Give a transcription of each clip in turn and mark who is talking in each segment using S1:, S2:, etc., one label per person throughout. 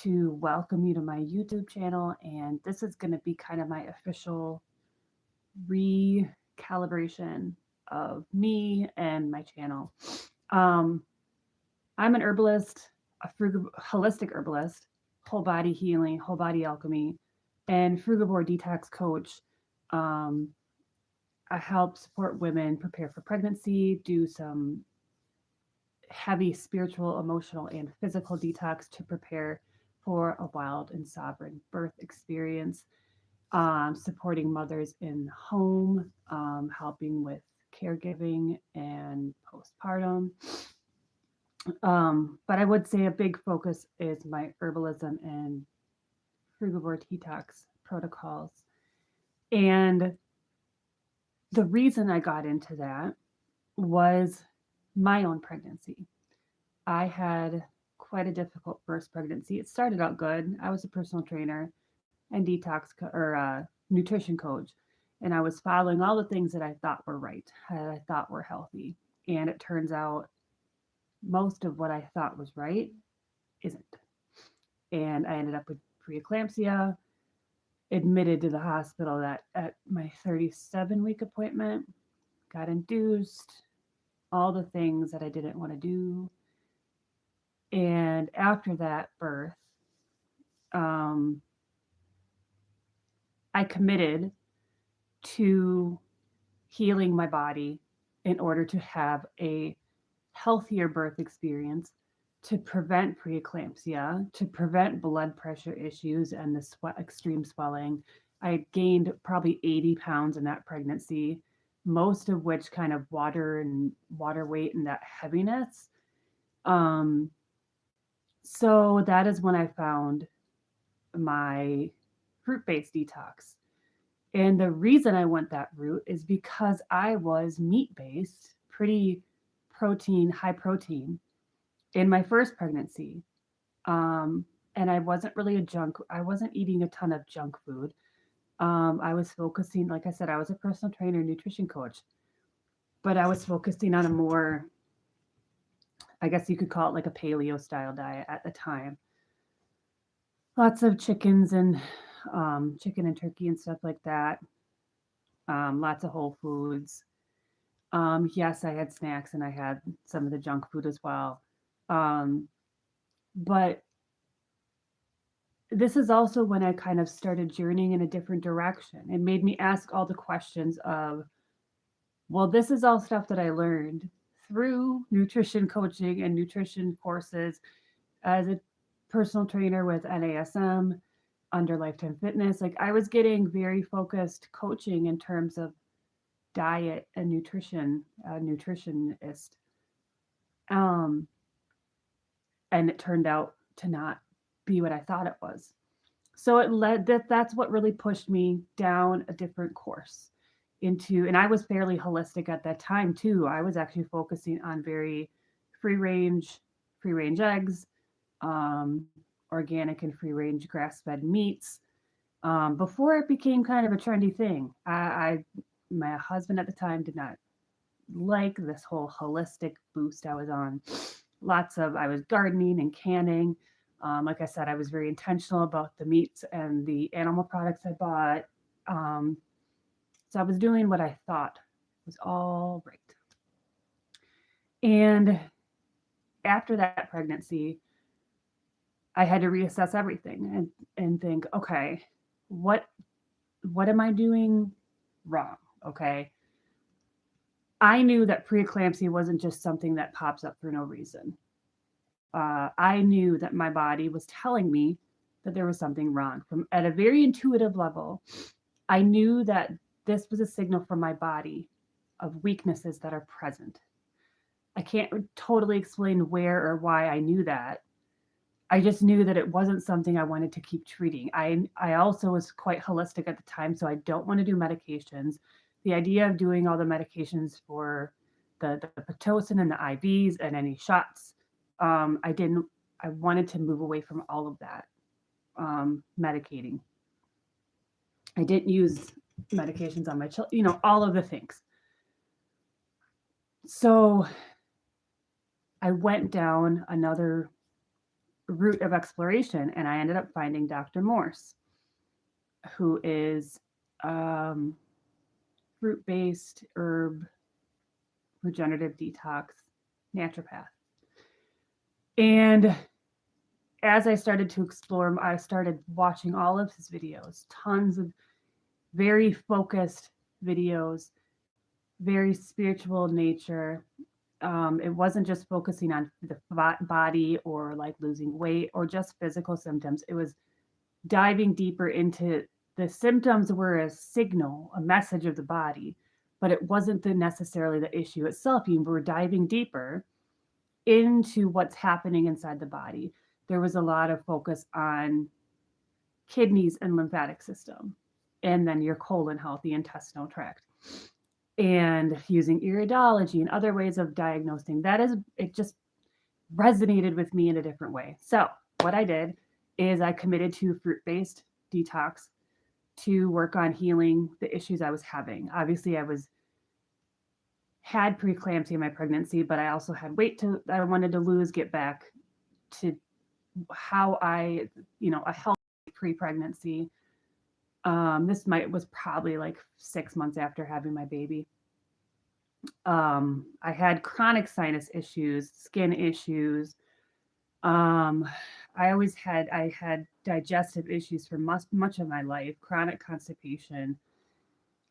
S1: to welcome you to my YouTube channel. And this is going to be kind of my official recalibration of me and my channel. Um, I'm an herbalist, holistic herbalist, whole body healing, whole body alchemy, and frugivore detox coach. Um, I help support women prepare for pregnancy, do some heavy spiritual, emotional, and physical detox to prepare for a wild and sovereign birth experience, supporting mothers in home, helping with caregiving and postpartum. But I would say a big focus is my herbalism and frugivore detox protocols. And the reason I got into that was my own pregnancy. I had quite a difficult first pregnancy. It started out good. I was a personal trainer and nutrition coach, and I was following all the things that I thought were right, that I thought were healthy. And it turns out most of what I thought was right isn't. And I ended up with preeclampsia, admitted to the hospital that at my 37-week appointment, got induced, all the things that I didn't want to do. And after that birth, um, I committed to healing my body in order to have a healthier birth experience, to prevent preeclampsia, to prevent blood pressure issues and the extreme swelling. I gained probably 80 pounds in that pregnancy, most of which kind of water weight and that heaviness. Um, so that is when I found my fruit based detox. And the reason I went that route is because I was meat based, pretty high protein in my first pregnancy. Um, and I wasn't eating a ton of junk food. I was focusing, like I said, I was a personal trainer, nutrition coach, but I was focusing on a more, I guess you could call it like a paleo style diet at the time. Lots of chicken and turkey and stuff like that. Lots of whole foods. Yes, I had snacks and I had some of the junk food as well. Um, but this is also when I kind of started journeying in a different direction. It made me ask all the questions of, well, this is all stuff that I learned through nutrition coaching and nutrition courses as a personal trainer with NASM under Lifetime Fitness. Like I was getting very focused coaching in terms of diet and nutrition, nutritionist. Um, and it turned out to not be what I thought it was. So it led that's what really pushed me down a different course into, and I was fairly holistic at that time too. I was actually focusing on very free range, free range eggs, organic and free range grass fed meats. Before it became kind of a trendy thing. My husband at the time did not like this whole holistic boost I was on. I was gardening and canning. Like I said, I was very intentional about the meats and the animal products I bought. Um, so I was doing what I thought was all right. And after that pregnancy, I had to reassess everything and think, okay, what what am I doing wrong? Okay. I knew that preeclampsia wasn't just something that pops up for no reason. I knew that my body was telling me that there was something wrong. From at a very intuitive level, I knew that this was a signal from my body of weaknesses that are present. I can't totally explain where or why I knew that. I just knew that it wasn't something I wanted to keep treating. I also was quite holistic at the time, so I don't want to do medications. The idea of doing all the medications for the Pitocin and the IVs and any shots, I didn't. I wanted to move away from all of that medicating. I didn't use medications on my children. All of the things. So I went down another route of exploration, and I ended up finding Dr. Morse, who is um, fruit-based herb regenerative detox naturopath. And as I started to explore him, I started watching all of his videos, tons of very focused videos, very spiritual nature. It wasn't just focusing on the body or like losing weight or just physical symptoms. It was diving deeper into the symptoms were a signal, a message of the body, but it wasn't necessarily the issue itself. You were diving deeper into what's happening inside the body. There was a lot of focus on kidneys and lymphatic system, and then your colon health, the intestinal tract, and using iridology and other ways of diagnosing. It just resonated with me in a different way. So what I did is I committed to fruit-based detox to work on healing the issues I was having. Obviously, had preeclampsia in my pregnancy, but I also had weight I wanted to lose, get back to how a healthy pre-pregnancy. Was probably like 6 months after having my baby. I had chronic sinus issues, skin issues. Um, I had digestive issues for much of my life, chronic constipation.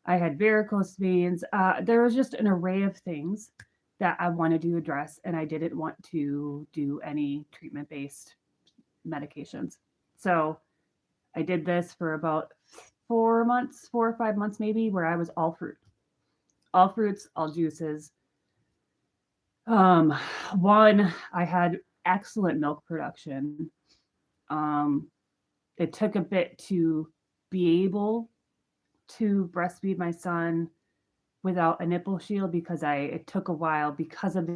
S1: I had varicose veins. There was just an array of things that I wanted to address, and I didn't want to do any treatment-based medications. So I did this for about 4 months, 4 or 5 months maybe, where I was all fruits, all juices. Um, One, I had excellent milk production. Um, it took a bit to be able to breastfeed my son without a nipple shield because it took a while because of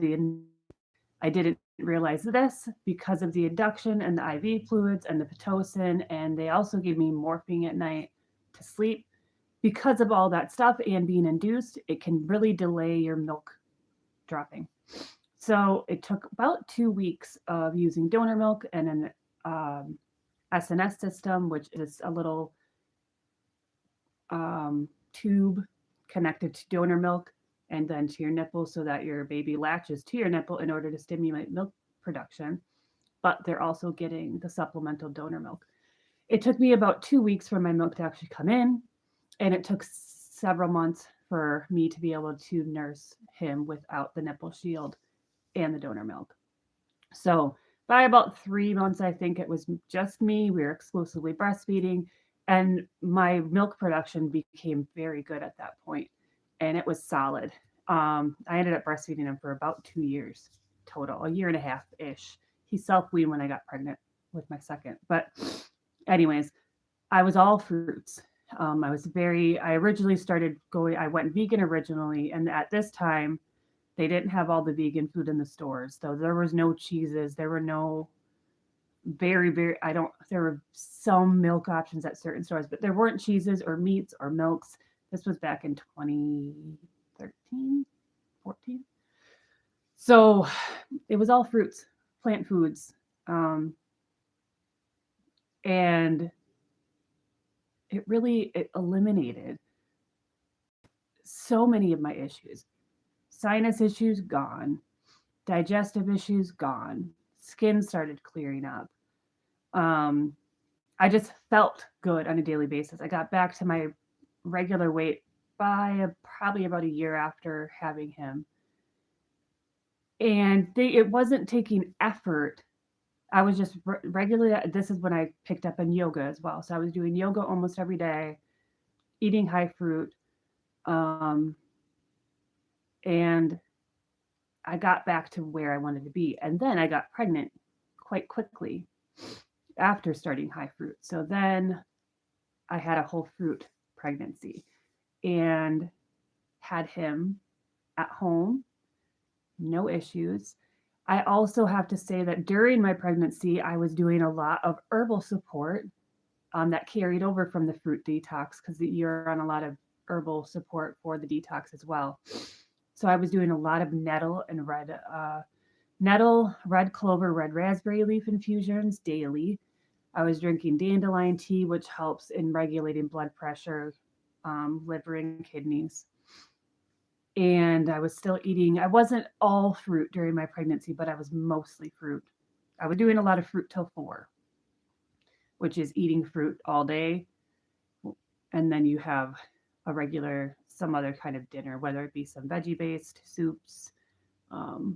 S1: I didn't realize this because of the induction and the IV fluids and the Pitocin, and they also gave me morphine at night to sleep. Because of all that stuff and being induced, it can really delay your milk dropping. So it took about 2 weeks of using donor milk and an SNS system, which is a little tube connected to donor milk and then to your nipple so that your baby latches to your nipple in order to stimulate milk production. But they're also getting the supplemental donor milk. It took me about 2 weeks for my milk to actually come in, and it took several months for me to be able to nurse him without the nipple shield and the donor milk. So by about 3 months, I think it was just me. We were exclusively breastfeeding, and my milk production became very good at that point, and it was solid. I ended up breastfeeding him for about 2 years total, a year and a half ish. He self weaned when I got pregnant with my second. But, anyways, I was all fruits. I originally I went vegan originally, and at this time, they didn't have all the vegan food in the stores. So there was no cheeses. There were no there were some milk options at certain stores, but there weren't cheeses or meats or milks. This was back in 2013, 14. So it was all fruits, plant foods. And it eliminated so many of my issues. Sinus issues gone, digestive issues gone, skin started clearing up. Um, I just felt good on a daily basis. I got back to my regular weight by probably about a year after having him. And it wasn't taking effort. I was just regularly, this is when I picked up in yoga as well. So I was doing yoga almost every day, eating high fruit. Um, and I got back to where I wanted to be. And then I got pregnant quite quickly after starting high fruit. So then I had a whole fruit pregnancy and had him at home, no issues. I also have to say that during my pregnancy, I was doing a lot of herbal support that carried over from the fruit detox because you're on a lot of herbal support for the detox as well. So I was doing a lot of nettle and red nettle, red clover, red raspberry leaf infusions daily. I was drinking dandelion tea, which helps in regulating blood pressure, liver, and kidneys. And I was still eating, I wasn't all fruit during my pregnancy, but I was mostly fruit. I was doing a lot of fruit till 4, which is eating fruit all day. And then you have a regular, some other kind of dinner, whether it be some veggie based soups,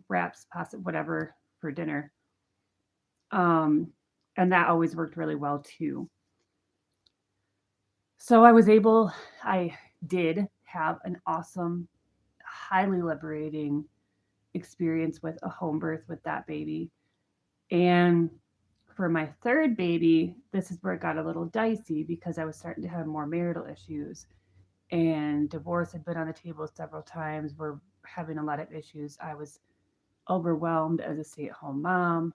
S1: wraps, pasta, whatever for dinner. Um, and that always worked really well too. So I did have an awesome, highly liberating experience with a home birth with that baby. And for my third baby, this is where it got a little dicey because I was starting to have more marital issues, and divorce had been on the table several times. We're having a lot of issues. I was overwhelmed as a stay at home mom.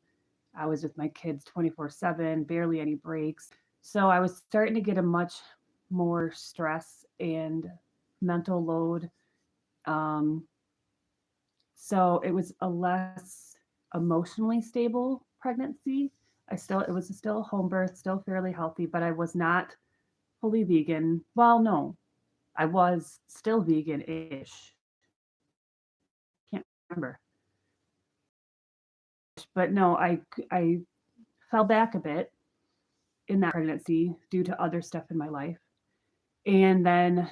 S1: I was with my kids 24/7, barely any breaks. So I was starting to get a much more stress and mental load. Um, so it was a less emotionally stable pregnancy. It was still a home birth, still fairly healthy, but I was not fully vegan. Well, no, I was still vegan-ish. Can't remember. But no, I fell back a bit in that pregnancy due to other stuff in my life. And then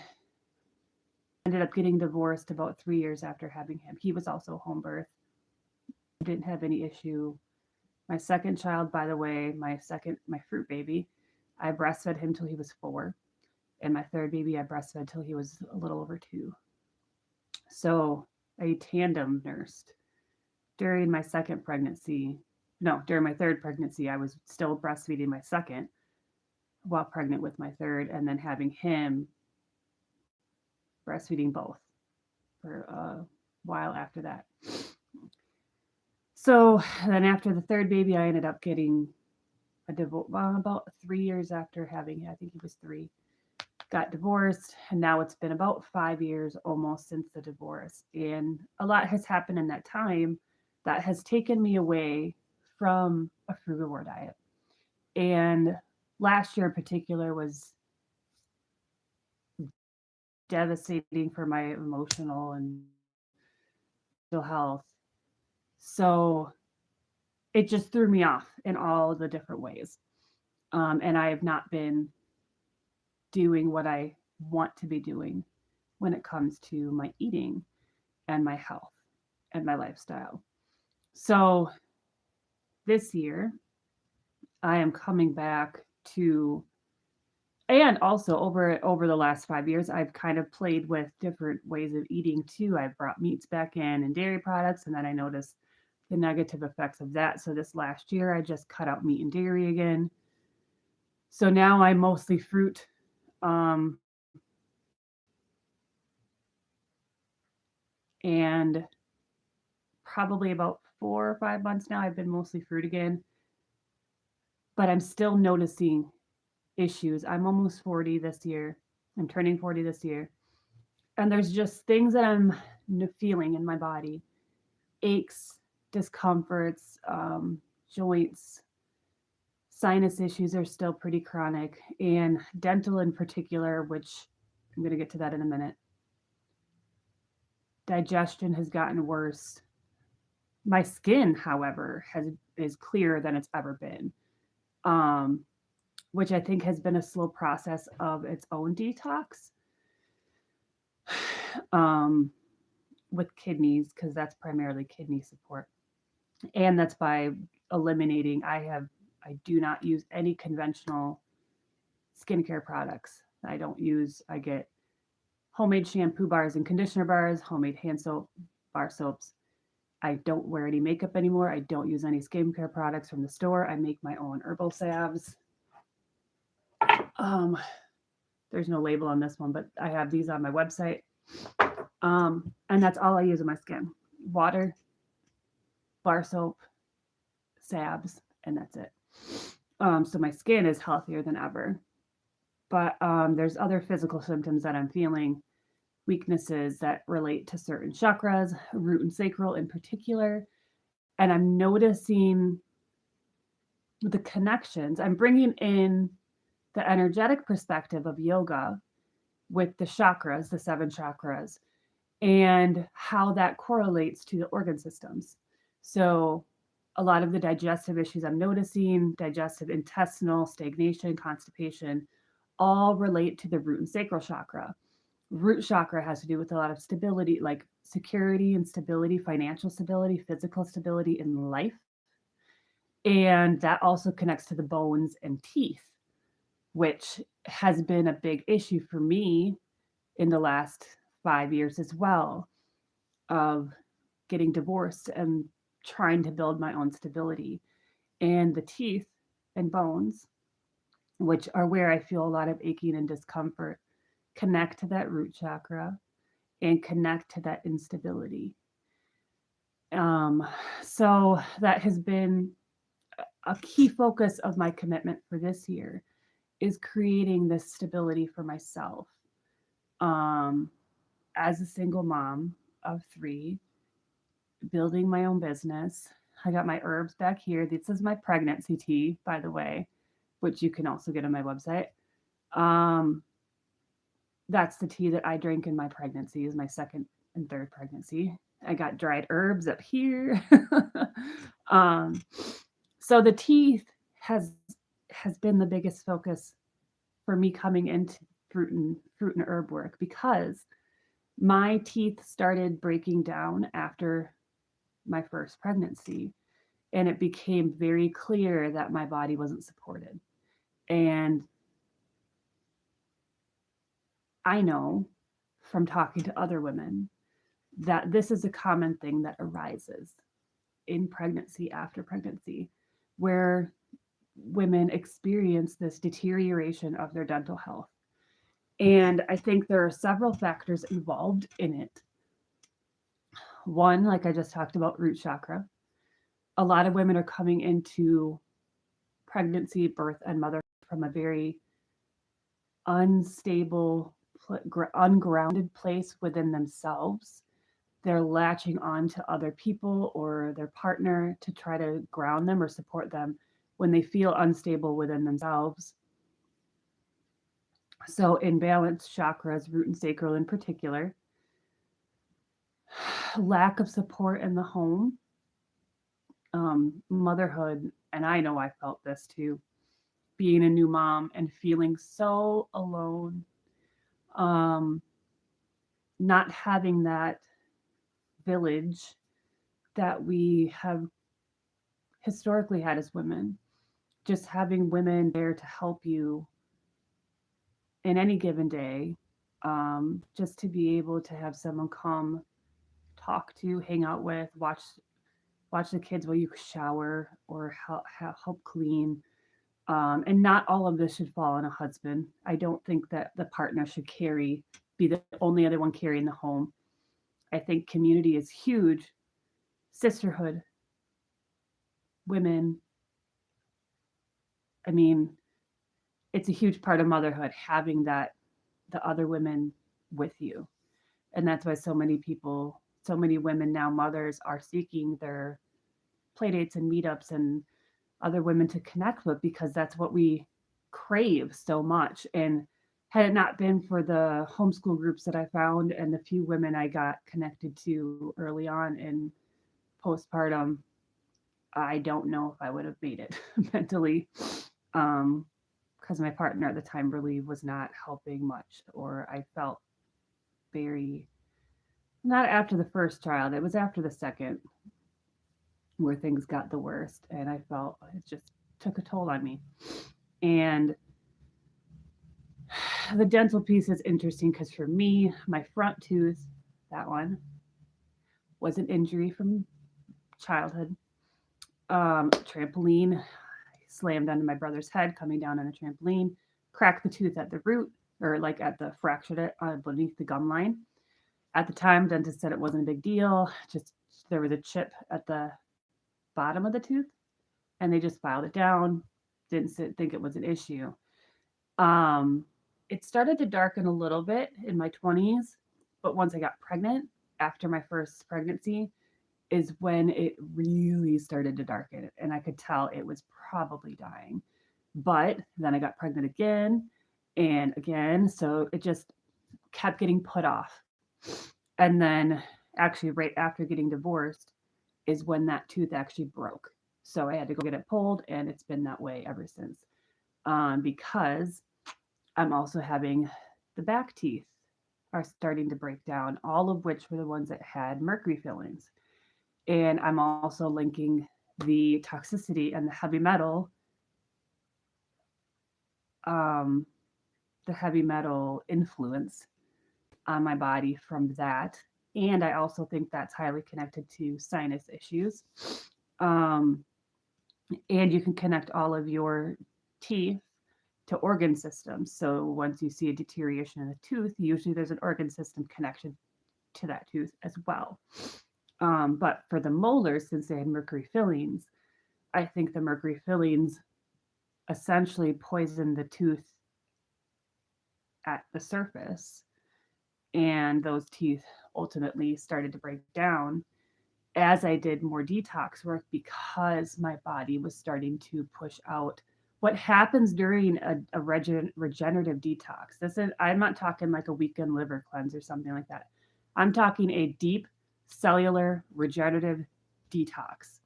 S1: ended up getting divorced about 3 years after having him. He was also home birth. Didn't have any issue. My second child, by the way, my fruit baby, I breastfed him till he was 4. And my third baby I breastfed till he was a little over 2. So I tandem nursed during my second pregnancy. No, during my third pregnancy, I was still breastfeeding my second while pregnant with my third, and then having him breastfeeding both for a while after that. So then after the third baby, I ended up getting a divorce about 3 years after having, I think he was 3, got divorced. And now it's been about 5 years almost since the divorce. And a lot has happened in that time that has taken me away from a frugivore diet. And last year in particular was devastating for my emotional and mental health. So it just threw me off in all the different ways. And I have not been doing what I want to be doing when it comes to my eating and my health and my lifestyle. So this year, I am coming back to, and also over the last 5 years, I've kind of played with different ways of eating too. I've brought meats back in and dairy products, and then I noticed the negative effects of that. So this last year, I just cut out meat and dairy again. So now I'm mostly fruit. Um, and probably about 4 or 5 months now, I've been mostly fruit again. But I'm still noticing issues. I'm almost 40 this year. I'm turning 40 this year. And there's just things that I'm feeling in my body, aches, discomforts, joints, sinus issues are still pretty chronic, and dental in particular, which I'm going to get to that in a minute. Digestion has gotten worse. My skin, however, has is clearer than it's ever been, um, which I think has been a slow process of its own detox, um, with kidneys, because that's primarily kidney support, and that's by eliminating. I do not use any conventional skincare products. I don't use. I get homemade shampoo bars and conditioner bars, homemade hand soap, bar soaps. I don't wear any makeup anymore. I don't use any skincare products from the store. I make my own herbal salves. Um, there's no label on this one, but I have these on my website. And that's all I use on my skin: water, bar soap, salves, and that's it. So my skin is healthier than ever. But there's other physical symptoms that I'm feeling, weaknesses that relate to certain chakras, root and sacral in particular. And I'm noticing the connections. I'm bringing in the energetic perspective of yoga with the chakras, the seven chakras, and how that correlates to the organ systems. So, a lot of the digestive issues I'm noticing, digestive, intestinal, stagnation, constipation, all relate to the root and sacral chakra. Root chakra has to do with a lot of stability, like security and stability, financial stability, physical stability in life. And that also connects to the bones and teeth, which has been a big issue for me in the last 5 years as well, of getting divorced and trying to build my own stability. And the teeth and bones, which are where I feel a lot of aching and discomfort, connect to that root chakra and connect to that instability. Um, so that has been a key focus of my commitment for this year, is creating this stability for myself. Um, as a single mom of three, building my own business. I got my herbs back here. This is my pregnancy tea, by the way, which you can also get on my website. Um, that's the tea that I drank in my pregnancy, is my second and third pregnancy. I got dried herbs up here. um, so the teeth has been the biggest focus for me coming into fruit and herb work, because my teeth started breaking down after my first pregnancy, and it became very clear that my body wasn't supported. And I know from talking to other women that this is a common thing that arises in pregnancy, after pregnancy, where women experience this deterioration of their dental health. And I think there are several factors involved in it. One, like I just talked about, root chakra. A lot of women are coming into pregnancy, birth, and motherhood from a very unstable, ungrounded place within themselves. They're latching on to other people or their partner to try to ground them or support them when they feel unstable within themselves. So, imbalanced chakras, root and sacral in particular, lack of support in the home, motherhood, and I know I felt this too, being a new mom and feeling so alone, um, not having that village that we have historically had as women, just having women there to help you in any given day, just to be able to have someone come talk to, hang out with, watch the kids while you shower or help clean. And not all of this should fall on a husband. I don't think that the partner should be the only other one carrying the home. I think community is huge. Sisterhood, women. I mean, it's a huge part of motherhood, having that, the other women with you. And that's why so many women now, mothers, are seeking their playdates and meetups and other women to connect with, because that's what we crave so much. And had it not been for the homeschool groups that I found and the few women I got connected to early on in postpartum, I don't know if I would have made it mentally. Because my partner at the time really was not helping much, or I felt very, not after the first child, it was after the second where things got the worst, and I felt it just took a toll on me. And the dental piece is interesting because for me, my front tooth, that one, was an injury from childhood. Trampoline, slammed onto my brother's head coming down on a trampoline, cracked the tooth at the root, or like at the fractured it beneath the gum line. At the time, dentist said it wasn't a big deal. Just there was a chip at the bottom of the tooth, and they just filed it down. Didn't think it was an issue. Um, it started to darken a little bit in my 20s, but once I got pregnant, after my first pregnancy, is when it really started to darken. And I could tell it was probably dying. But then I got pregnant again and again. So it just kept getting put off. And then, actually, right after getting divorced, is when that tooth actually broke. So I had to go get it pulled, and it's been that way ever since. Because I'm also having the back teeth are starting to break down, all of which were the ones that had mercury fillings. And I'm also linking the toxicity and um, the heavy metal influence on my body from that. And I also think that's highly connected to sinus issues. Um, and you can connect all of your teeth to organ systems. So once you see a deterioration in a tooth, usually there's an organ system connection to that tooth as well. But for the molars, since they had mercury fillings, I think the mercury fillings essentially poisoned the tooth at the surface, and those teeth ultimately started to break down as I did more detox work because my body was starting to push out what happens during a regenerative detox. This is, I'm not talking like a weekend liver cleanse or something like that. I'm talking a deep cellular regenerative detox.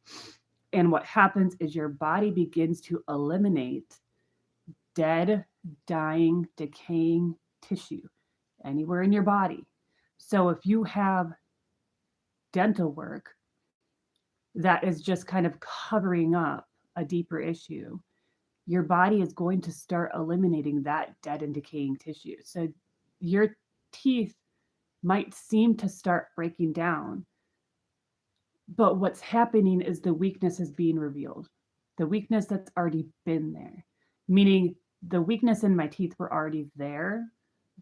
S1: And what happens is your body begins to eliminate dead, dying, decaying tissue anywhere in your body. So if you have dental work that is just kind of covering up a deeper issue, your body is going to start eliminating that dead and decaying tissue. So your teeth might seem to start breaking down, but what's happening is the weakness is being revealed. The weakness that's already been there, meaning the weakness in my teeth were already there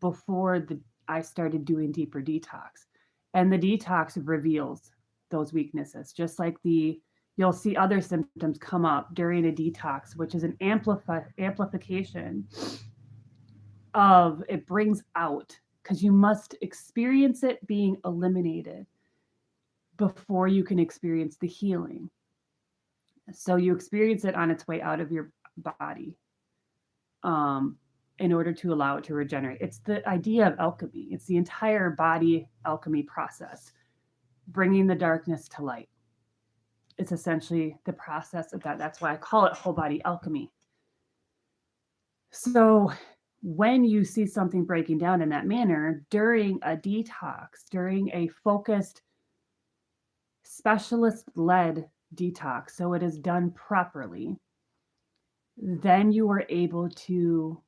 S1: before I started doing deeper detox. And the detox reveals those weaknesses, just like you'll see other symptoms come up during a detox, which is an amplification of it brings out, because you must experience it being eliminated before you can experience the healing. So you experience it on its way out of your body, um, in order to allow it to regenerate. It's the idea of alchemy. It's the entire body alchemy process, bringing the darkness to light. It's essentially the process of that. That's why I call it whole body alchemy. So when you see something breaking down in that manner during a detox, during a focused, specialist led detox, so it is done properly, then you are able to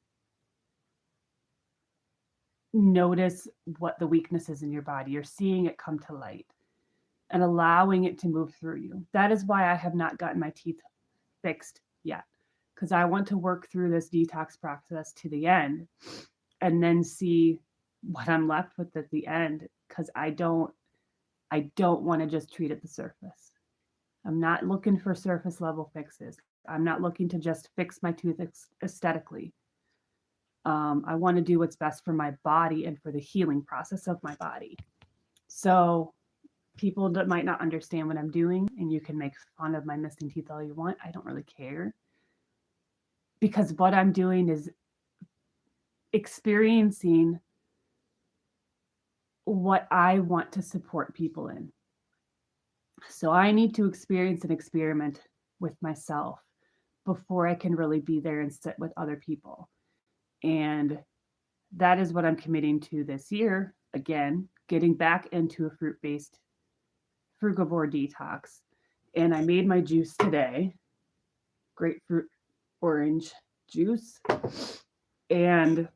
S1: notice what the weakness is in your body. You're seeing it come to light and allowing it to move through you. That is why I have not gotten my teeth fixed yet, because I want to work through this detox process to the end and then see what I'm left with at the end, because I don't want to just treat at the surface. I'm not looking for surface level fixes. I'm not looking to just fix my tooth aesthetically. I want to do what's best for my body and for the healing process of my body. So people that might not understand what I'm doing, and you can make fun of my missing teeth all you want. I don't really care, because what I'm doing is experiencing what I want to support people in. So I need to experience an experiment with myself before I can really be there and sit with other people. And that is what I'm committing to this year. Again, getting back into a fruit based frugivore detox. And I made my juice today, grapefruit orange juice. And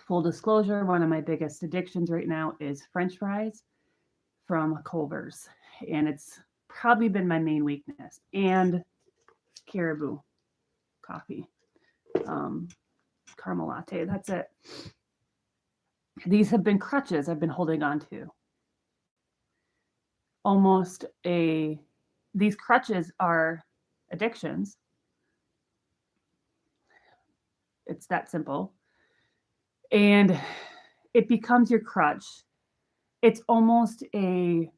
S1: full disclosure, one of my biggest addictions right now is French fries from Culver's. And it's probably been my main weakness. And Caribou coffee, caramel latte. That's it. These have been crutches I've been holding on to. These crutches are addictions. It's that simple. And it becomes your crutch it's almost a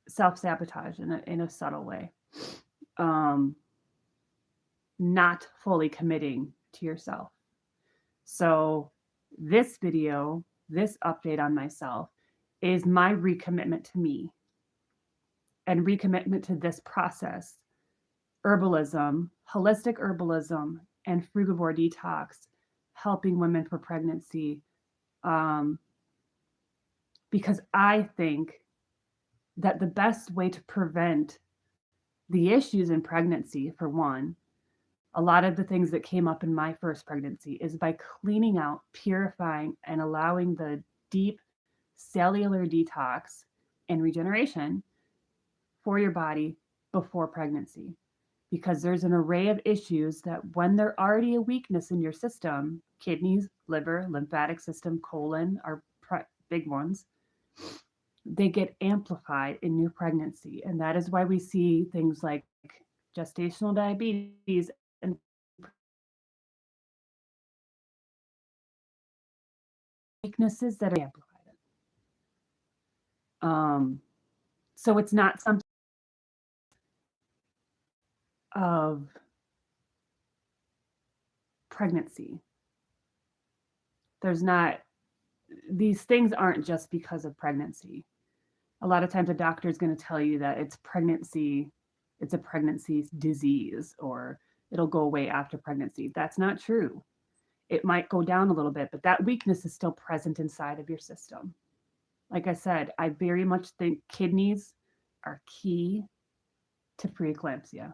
S1: self-sabotage in a subtle way. Um, not fully committing to yourself. So this video, this update on myself is my recommitment to me and recommitment to this process. Herbalism, holistic herbalism, and frugivore detox, helping women for pregnancy. Um, because I think that the best way to prevent the issues in pregnancy, for one, a lot of the things that came up in my first pregnancy is by cleaning out, purifying, and allowing the deep cellular detox and regeneration for your body before pregnancy. Because there's an array of issues that when they're already a weakness in your system, kidneys, liver, lymphatic system, colon are big ones, they get amplified in new pregnancy. And that is why we see things like gestational diabetes and weaknesses that are amplified. So it's not something of pregnancy. There's not, these things aren't just because of pregnancy. A lot of times a doctor is going to tell you that it's pregnancy, it's a pregnancy disease, or it'll go away after pregnancy. That's not true. It might go down a little bit, but that weakness is still present inside of your system. Like I said, I very much think kidneys are key to preeclampsia.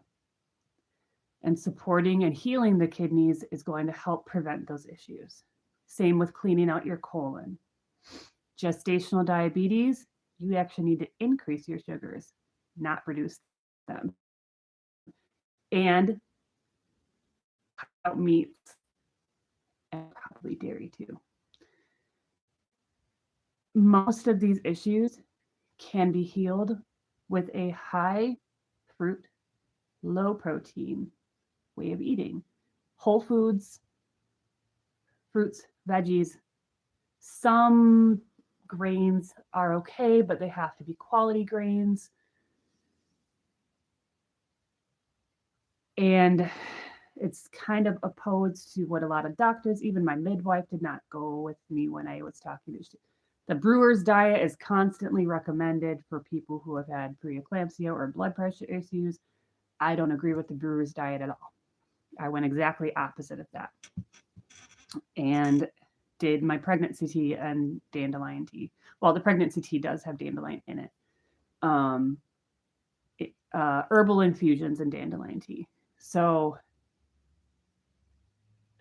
S1: And supporting and healing the kidneys is going to help prevent those issues. Same with cleaning out your colon. Gestational diabetes, you actually need to increase your sugars, not reduce them. And cut out meats and probably dairy too. Most of these issues can be healed with a high fruit, low protein way of eating. Whole foods, fruits, veggies, some grains are okay, but they have to be quality grains. And it's kind of opposed to what a lot of doctors, even my midwife, did not go with me when I was talking to. The brewer's diet is constantly recommended for people who have had preeclampsia or blood pressure issues. I don't agree with the brewer's diet at all. I went exactly opposite of that and did my pregnancy tea and dandelion tea. Well, the pregnancy tea does have dandelion in it. Herbal infusions and dandelion tea. So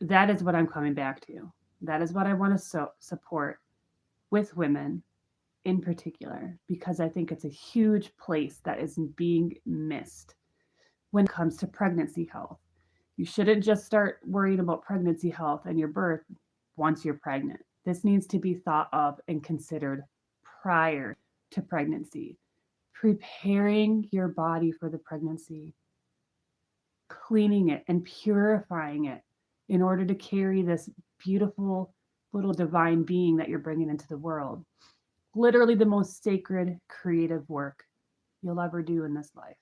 S1: that is what I'm coming back to. That is what I want to support with women in particular, because I think it's a huge place that is being missed when it comes to pregnancy health. You shouldn't just start worrying about pregnancy health and your birth once you're pregnant. This needs to be thought of and considered prior to pregnancy. Preparing your body for the pregnancy, cleaning it and purifying it in order to carry this beautiful little divine being that you're bringing into the world. Literally the most sacred creative work you'll ever do in this life.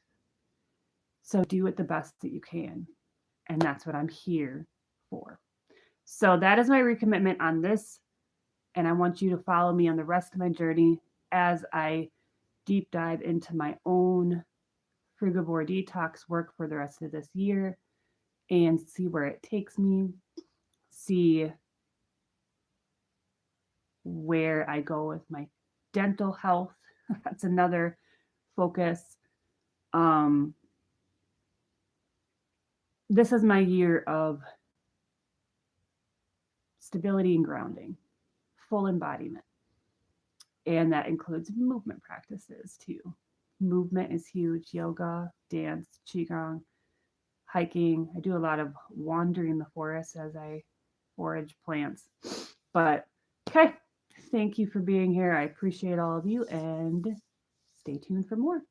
S1: So do it the best that you can. And that's what I'm here for. So that is my recommitment on this. And I want you to follow me on the rest of my journey as I deep dive into my own frugivore detox work for the rest of this year and see where it takes me, see where I go with my dental health. That's another focus. This is my year of stability and grounding, full embodiment. And that includes movement practices too. Movement is huge. Yoga, dance, qigong, hiking. I do a lot of wandering in the forest as I forage plants. But okay, thank you for being here. I appreciate all of you and stay tuned for more.